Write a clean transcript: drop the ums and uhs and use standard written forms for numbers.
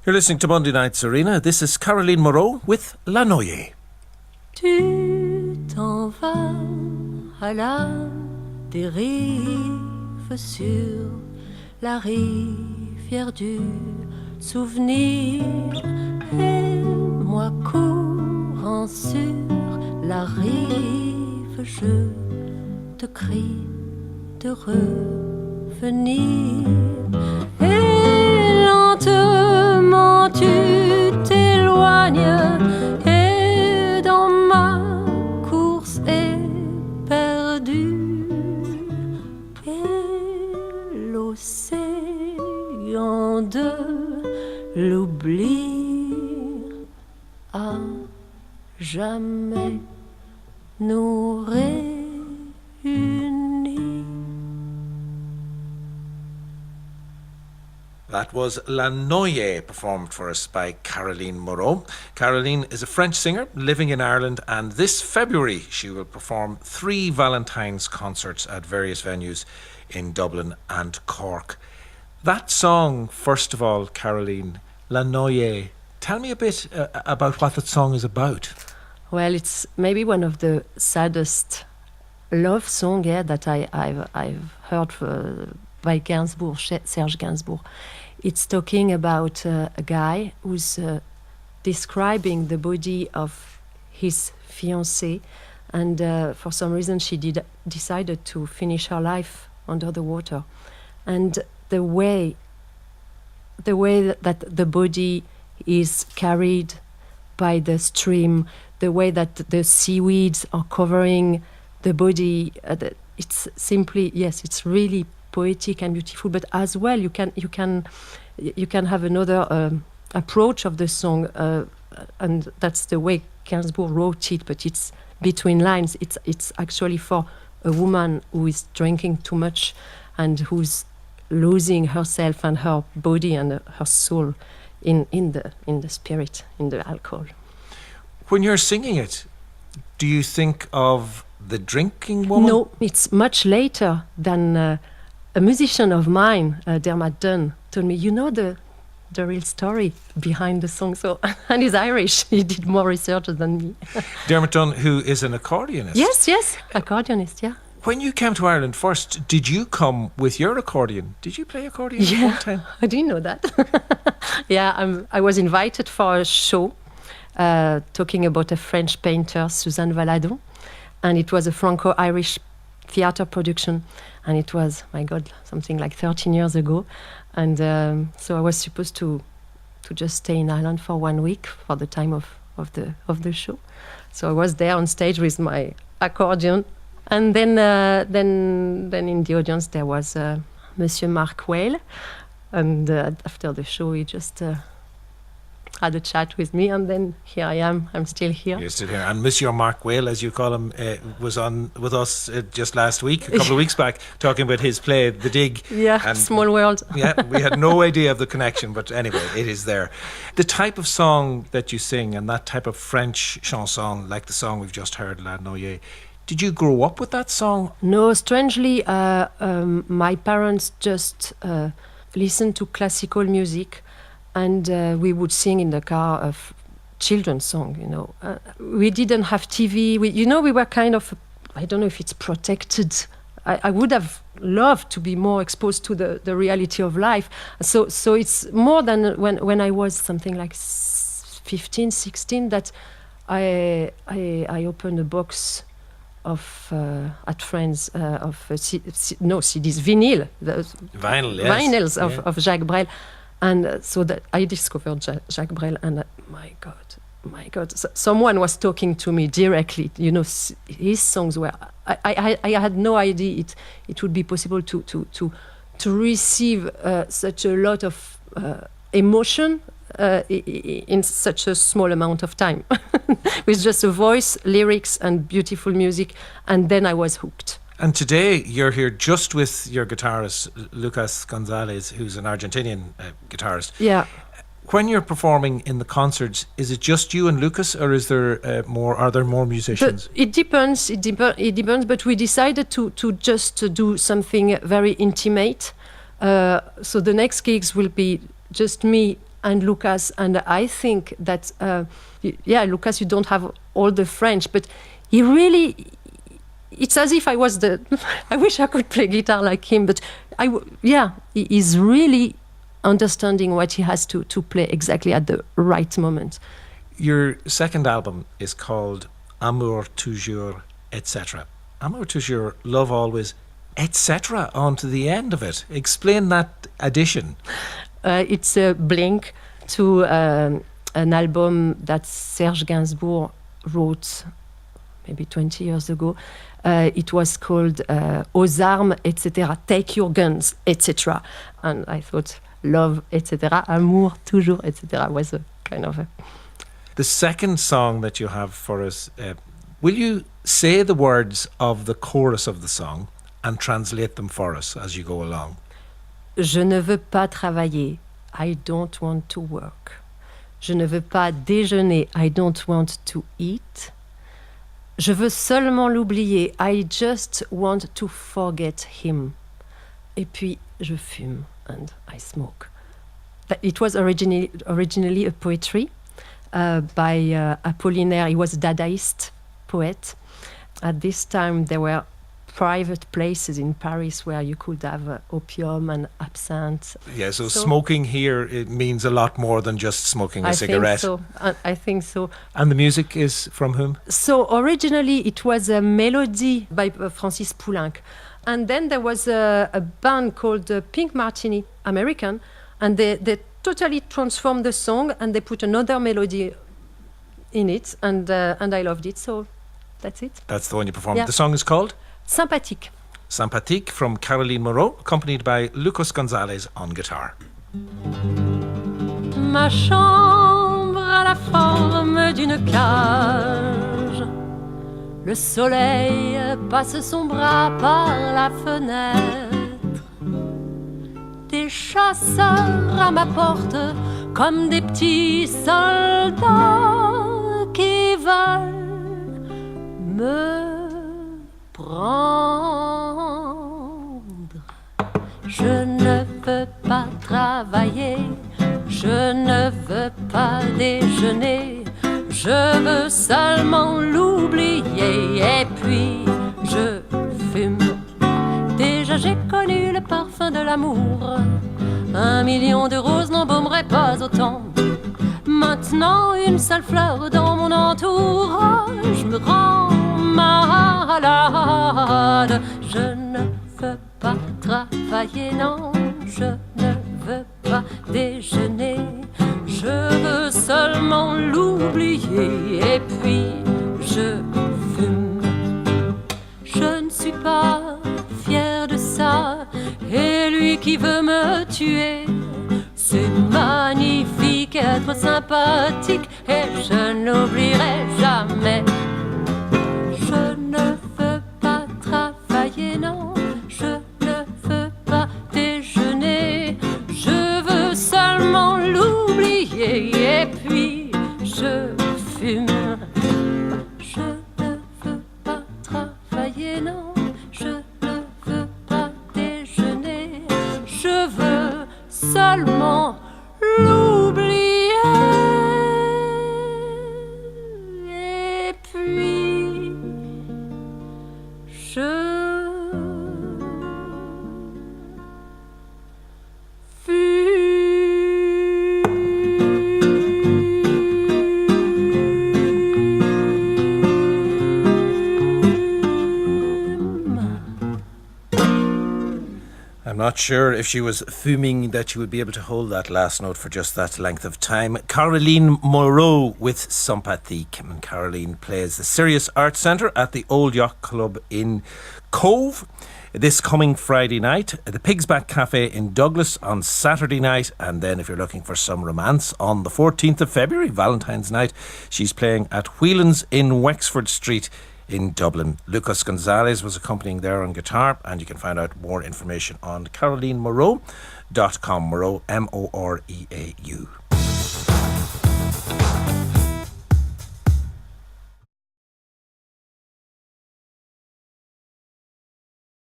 You're listening to Monday Night's Arena. This is Caroline Moreau with La Noyee. Tu t'en vas à la dérive sur la rivière du souvenir, et moi courant sur la rive, je te crie de revenir, et lentement tu t'éloignes, et dans ma course éperdue, et l'océan de l'oubli à jamais nous réunit. That was La Noyee, performed for us by Caroline Moreau. Caroline is a French singer living in Ireland, and this February she will perform 3 Valentine's concerts at various venues in Dublin and Cork. That song, first of all, Caroline, La Noyee, tell me a bit about what that song is about. Well, it's maybe one of the saddest love songs that I've heard by Gainsbourg, Serge Gainsbourg. It's talking about a guy who's describing the body of his fiancée, and for some reason she decided to finish her life under the water. And the way that the body is carried by the stream, the way that the seaweeds are covering the body, it's simply, yes, it's really poetic and beautiful. But as well, you can have another approach of the song, and that's the way Gainsbourg wrote it. But it's between lines. It's actually for a woman who is drinking too much and who's losing herself and her body and her soul in the spirit, in the alcohol. When you're singing it, do you think of the drinking woman? No, it's much later than a musician of mine, Dermot Dunn, told me, you know the real story behind the song. So, and he's Irish. He did more research than me. Dermot Dunn, who is an accordionist. Yes, accordionist, yeah. When you came to Ireland first, did you come with your accordion? Did you play accordion at one time? I didn't know that. Yeah, I was invited for a show talking about a French painter, Suzanne Valadon, and it was a Franco-Irish theatre production, and it was, my God, something like 13 years ago, and so I was supposed to just stay in Ireland for 1 week for the time of the show. So I was there on stage with my accordion. And then in the audience there was Monsieur Mark Whale, and after the show he just had a chat with me, and then here I am. I'm still here. You're still here. And Monsieur Mark Whale, as you call him, was on with us just last week, a couple of weeks back, talking about his play, The Dig. Yeah, and Small World. Yeah, we had no idea of the connection, but anyway, it is there. The type of song that you sing, and that type of French chanson, like the song we've just heard, La Noyee, did you grow up with that song? No, strangely, my parents just listened to classical music, and we would sing in the car of children's song, you know. We didn't have TV. We were kind of, I don't know if it's protected. I would have loved to be more exposed to the reality of life. So it's more than when I was something like 15, 16 that I opened a box of at friends of CDs, vinyl, vinyls of Jacques Brel, and so that I discovered Jacques Brel, and my God, someone was talking to me directly. You know, his songs were. I had no idea it would be possible to receive such a lot of emotion in such a small amount of time, with just a voice, lyrics, and beautiful music, and then I was hooked. And today you're here just with your guitarist, Lucas Gonzalez, who's an Argentinian guitarist. Yeah. When you're performing in the concerts, is it just you and Lucas, or is there more? Are there more musicians? It depends. It depends. But we decided to just do something very intimate. So the next gigs will be just me and Lucas. And I think that, Lucas, you don't have all the French, but he really, it's as if I was I wish I could play guitar like him, but he is really understanding what he has to play exactly at the right moment. Your second album is called Amour Toujours, etc. Amour Toujours, love always, etc. onto the end of it. Explain that addition. It's a blink to an album that Serge Gainsbourg wrote maybe 20 years ago. It was called Aux armes, etc. Take your guns, etc. And I thought love, etc. Amour toujours, etc. was a kind of a... The second song that you have for us, will you say the words of the chorus of the song and translate them for us as you go along? Je ne veux pas travailler. I don't want to work. Je ne veux pas déjeuner. I don't want to eat. Je veux seulement l'oublier. I just want to forget him. Et puis, je fume and I smoke. It was originally a poetry by Apollinaire. He was a Dadaist poet. At this time, there were private places in Paris where you could have opium and absinthe. Yeah, so smoking here, it means a lot more than just smoking a cigarette. I think so. And the music is from whom? So originally it was a melody by Francis Poulenc. And then there was a band called Pink Martini, American, and they totally transformed the song and they put another melody in it, and I loved it, so that's it. That's the one you performed. Yeah. The song is called? Sympathique. Sympathique from Caroline Moreau, accompanied by Lucas Gonzalez on guitar. Ma chambre a la forme d'une cage. Le soleil passe son bras par la fenêtre. Des chasseurs à ma porte comme des petits soldats qui veulent me prendre. Je ne veux pas travailler, je ne veux pas déjeuner, je veux seulement l'oublier et puis je fume. Déjà j'ai connu le parfum de l'amour, 1 million de roses n'embaumerait pas autant. Maintenant une seule fleur dans mon entourage me rend malade. Je ne veux pas travailler, non, je ne veux pas déjeuner, je veux seulement l'oublier et puis je fume. Je ne suis pas fière de ça, et lui qui veut me tuer, c'est magnifique être sympathique et je n'oublierai jamais. Je ne veux pas travailler, non, je ne veux pas déjeuner, je veux seulement l'oublier et puis je fume. Je ne veux pas travailler, non, je ne veux pas déjeuner, je veux seulement l'oublier et puis je I'm not sure if she was fuming that she would be able to hold that last note for just that length of time. Caroline Moreau with Sympathique. And Caroline plays the Sirius Arts Centre at the Old Yacht Club in Cove this coming Friday night, the Pig's Back Cafe in Douglas on Saturday night, and then if you're looking for some romance, on the 14th of February, Valentine's night, she's playing at Whelan's in Wexford Street in Dublin. Lucas Gonzalez was accompanying there on guitar, and you can find out more information on CarolineMoreau.com. Moreau, Moreau.